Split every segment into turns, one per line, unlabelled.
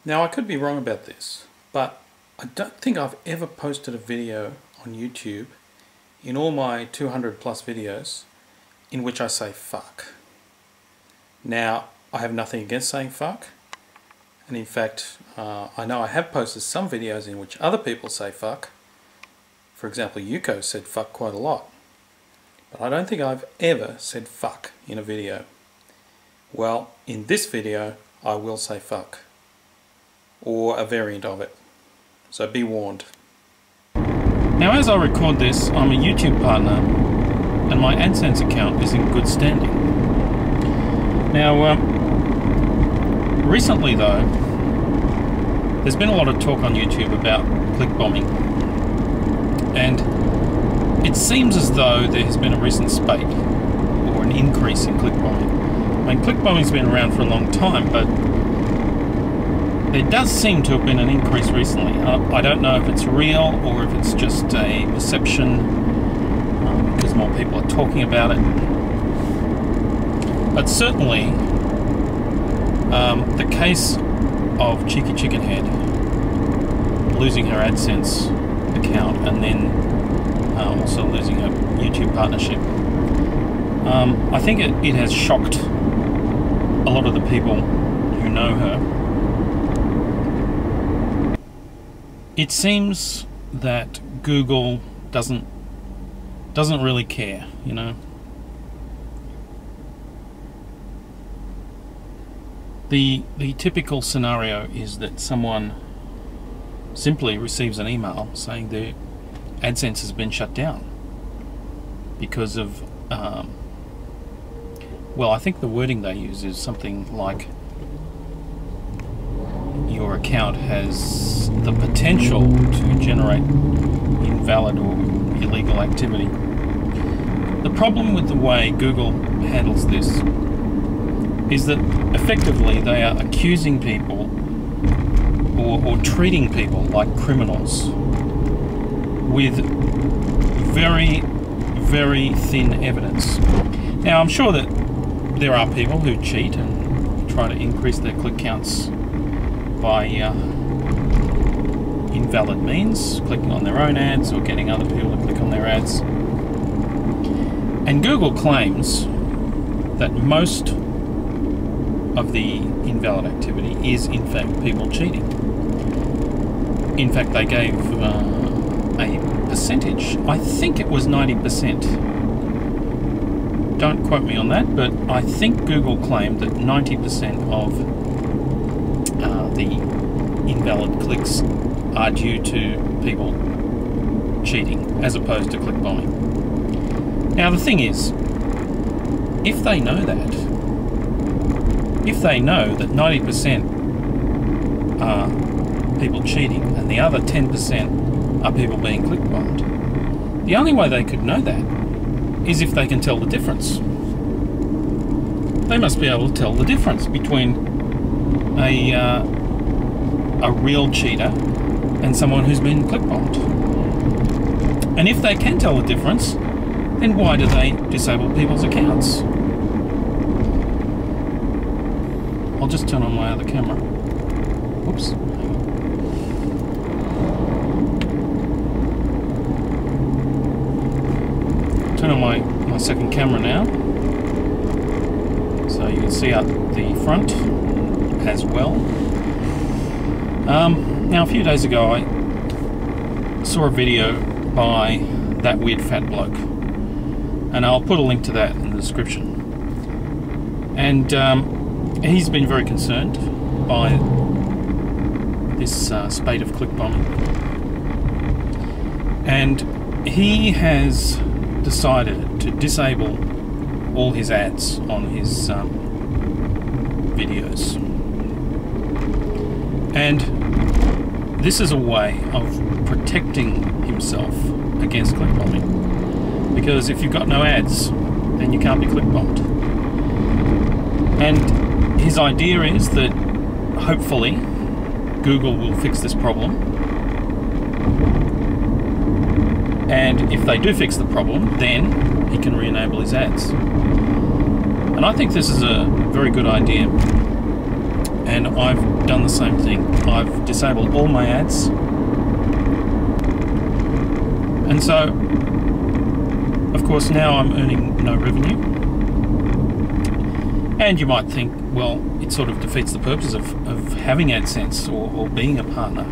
Now I could be wrong about this, but I don't think I've ever posted a video on YouTube in all my 200 plus videos in which I say fuck. Now I have nothing against saying fuck, and in fact I know I have posted some videos in which other people say fuck. For example, Yuko said fuck quite a lot, but I don't think I've ever said fuck in a video. Well, in this video I will say fuck, or a variant of it, so be warned. Now as I record this, I'm a YouTube partner and my Adsense account is in good standing. Now recently though, there's been a lot of talk on YouTube about clickbombing, and it seems as though there has been a recent spate or an increase in clickbombing. I mean, clickbombing's been around for a long time, but there does seem to have been an increase recently. I don't know if it's real or if it's just a perception because more people are talking about it. But certainly, the case of cheekychickenhead losing her Adsense account and then also losing her YouTube partnership, I think it has shocked a lot of the people who know her. It seems that Google doesn't really care, you know. The typical scenario is that someone simply receives an email saying their Adsense has been shut down because of well, I think the wording they use is something like your account has the potential to generate invalid or illegal activity. The problem with the way Google handles this is that effectively they are accusing people or treating people like criminals with very, very thin evidence. Now I'm sure that there are people who cheat and try to increase their click counts by invalid means, clicking on their own ads or getting other people to click on their ads. And Google claims that most of the invalid activity is in fact people cheating. In fact, they gave a percentage. I think it was 90%. Don't quote me on that, but I think Google claimed that 90% of the invalid clicks are due to people cheating as opposed to clickbombing. Now the thing is, if they know that, if they know that 90% are people cheating and the other 10% are people being clickbombed, the only way they could know that is if they can tell the difference. They must be able to tell the difference between a real cheater and someone who's been clickbombed. And if they can tell the difference, then why do they disable people's accounts? I'll just turn on my other camera. Whoops. Turn on my second camera now, so you can see out the front as well. Now a few days ago I saw a video by ThatWeirdFatBloke, and I'll put a link to that in the description. And he's been very concerned by this spate of clickbombing, and he has decided to disable all his ads on his videos. And this is a way of protecting himself against clickbombing, because if you've got no ads, then you can't be clickbombed. And his idea is that hopefully Google will fix this problem, and if they do fix the problem, then he can re-enable his ads. And I think this is a very good idea, and I've done the same thing. I've disabled all my ads, and so of course now I'm earning no revenue. And you might think, well, it sort of defeats the purpose of having AdSense or being a partner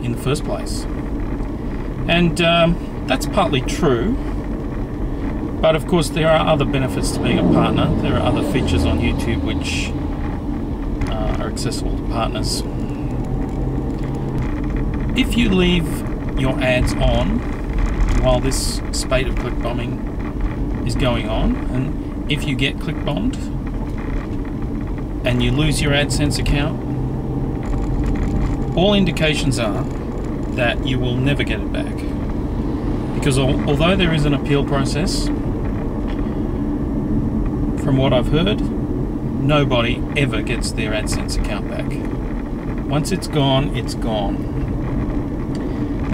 in the first place. And that's partly true, but of course there are other benefits to being a partner. There are other features on YouTube which are accessible to partners. If you leave your ads on while this spate of click bombing is going on, and if you get click bombed and you lose your AdSense account, all indications are that you will never get it back. Because although there is an appeal process, from what I've heard, nobody ever gets their AdSense account back. Once it's gone, it's gone.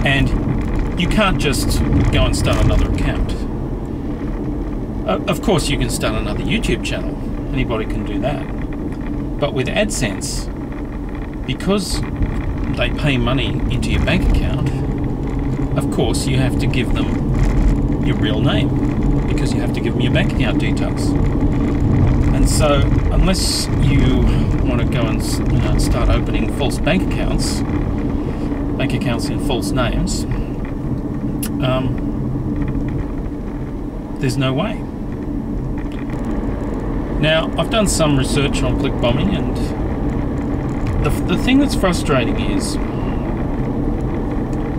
And you can't just go and start another account. Of course you can start another YouTube channel. Anybody can do that. But with AdSense, because they pay money into your bank account, of course you have to give them your real name, because you have to give them your bank account details. And so unless you want to go and start opening false bank accounts in false names, there's no way. Now, I've done some research on click bombing, and the thing that's frustrating is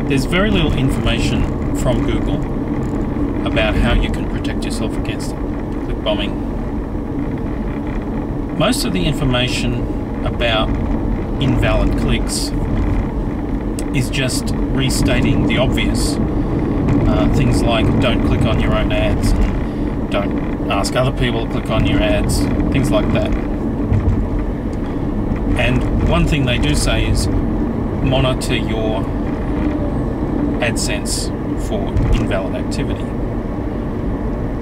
there's very little information from Google about how you can protect yourself against click bombing. Most of the information about invalid clicks is just restating the obvious. Things like don't click on your own ads, and don't ask other people to click on your ads, things like that. And one thing they do say is monitor your AdSense for invalid activity.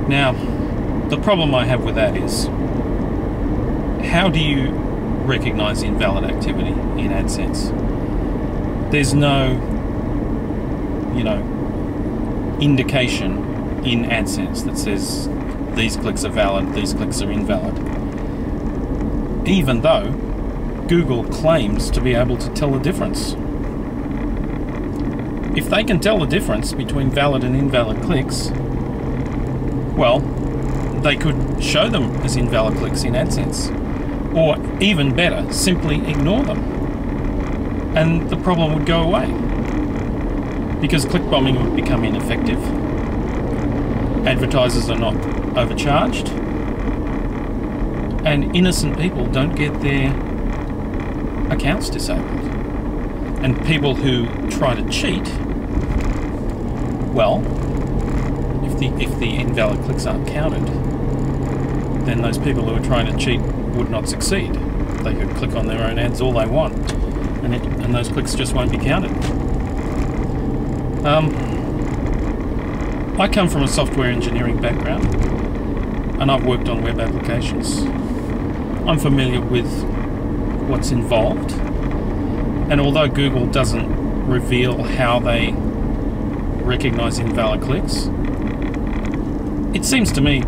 Now, the problem I have with that is, how do you recognize invalid activity in AdSense? There's no, indication in AdSense that says these clicks are valid, these clicks are invalid. Even though Google claims to be able to tell the difference. If they can tell the difference between valid and invalid clicks, well, they could show them as invalid clicks in AdSense. Or even better, simply ignore them. And the problem would go away. Because click bombing would become ineffective. Advertisers are not overcharged. And innocent people don't get their accounts disabled. And people who try to cheat, well, if the invalid clicks aren't counted, then those people who are trying to cheat would not succeed. They could click on their own ads all they want, and those clicks just won't be counted. I come from a software engineering background, and I've worked on web applications. I'm familiar with what's involved, and although Google doesn't reveal how they recognize invalid clicks, it seems to me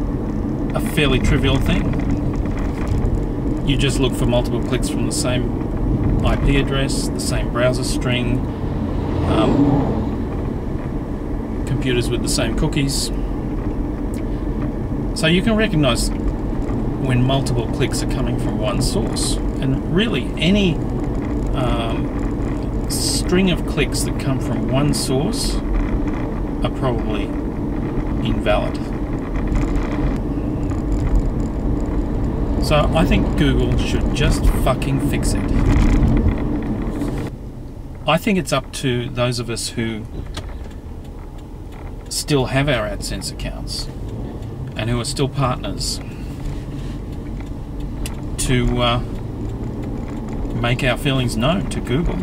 a fairly trivial thing. You just look for multiple clicks from the same IP address, the same browser string, computers with the same cookies. So you can recognize when multiple clicks are coming from one source. And really, any string of clicks that come from one source are probably invalid. So I think Google should just fucking fix it. I think it's up to those of us who still have our AdSense accounts and who are still partners to make our feelings known to Google.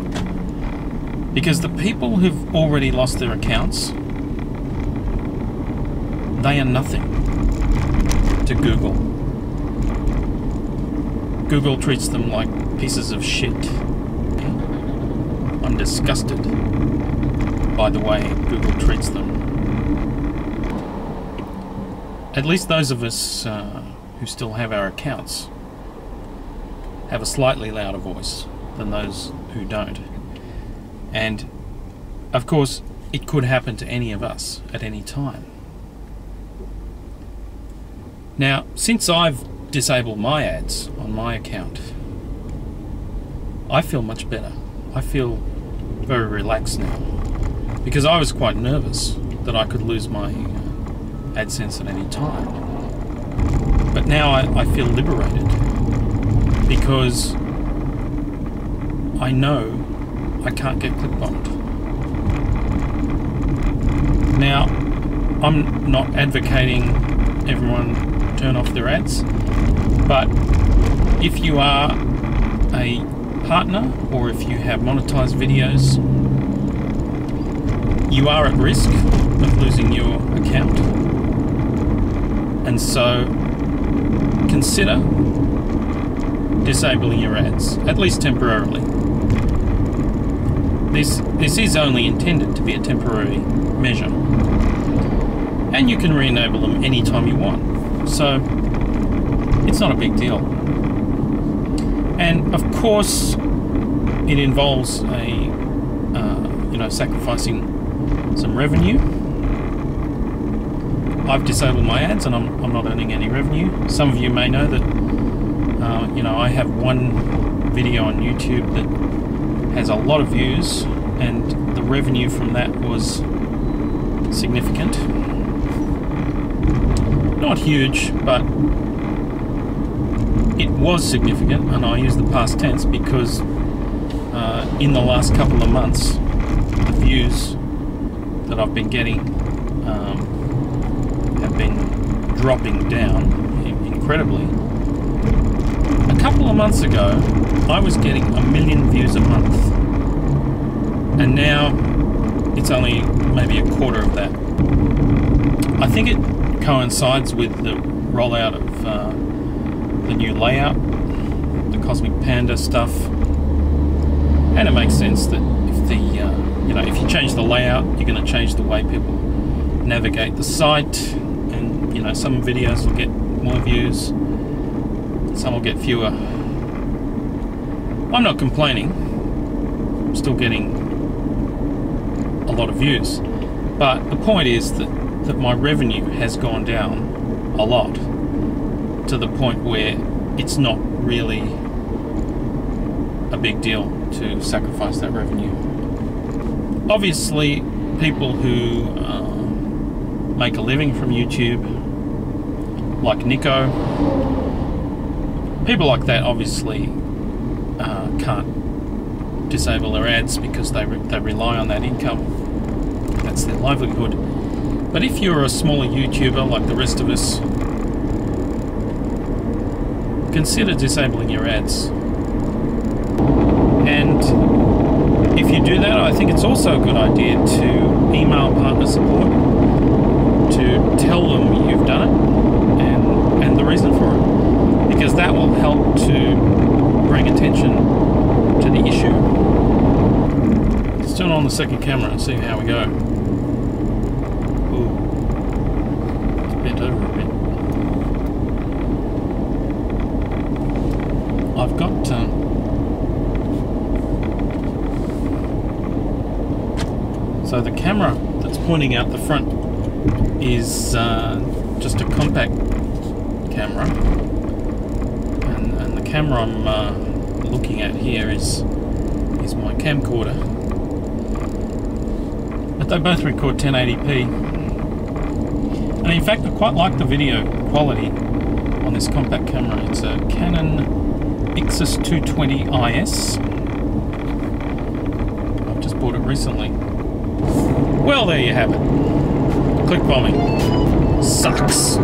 Because the people who've already lost their accounts, they are nothing to Google. Google treats them like pieces of shit. I'm disgusted by the way Google treats them. At least those of us who still have our accounts have a slightly louder voice than those who don't. And of course, it could happen to any of us at any time. Now, since I've disabled my ads on my account, I feel much better. I feel very relaxed now, because I was quite nervous that I could lose my Adsense at any time. But now I feel liberated, because I know I can't get click-bombed. Now, I'm not advocating everyone turn off their ads, but if you are a partner or if you have monetized videos, you are at risk of losing your account. And so consider disabling your ads, at least temporarily. This is only intended to be a temporary measure, and you can re-enable them anytime you want, so it's not a big deal. And of course it involves a sacrificing some revenue. I've disabled my ads and I'm not earning any revenue. Some of you may know that I have one video on YouTube that has a lot of views, and the revenue from that was significant. Not huge, but it was significant, and I use the past tense because in the last couple of months, the views that I've been getting have been dropping down incredibly. A couple of months ago, I was getting 1 million views a month, and now it's only maybe a quarter of that. I think it coincides with the rollout of the new layout, the Cosmic Panda stuff, and it makes sense that if the if you change the layout, you're going to change the way people navigate the site, and some videos will get more views, some will get fewer. I'm not complaining. I'm still getting a lot of views, but the point is that my revenue has gone down a lot, to the point where it's not really a big deal to sacrifice that revenue. Obviously, people who make a living from YouTube, like Yuko, people like that obviously can't disable their ads because they rely on that income. That's their livelihood. But if you're a smaller YouTuber like the rest of us, consider disabling your ads. And if you do that, I think it's also a good idea to email partner support to tell them you've done it and the reason for it, because that will help to bring attention to the issue. Let's turn on the second camera and see how we go. Ooh, it's bent over a bit. I've got so the camera that's pointing out the front is just a compact camera, and the camera I'm looking at here is my camcorder, but they both record 1080p, and in fact I quite like the video quality on this compact camera. It's a Canon Ixus 220 IS. I've just bought it recently. Well, there you have it. Clickbombing sucks.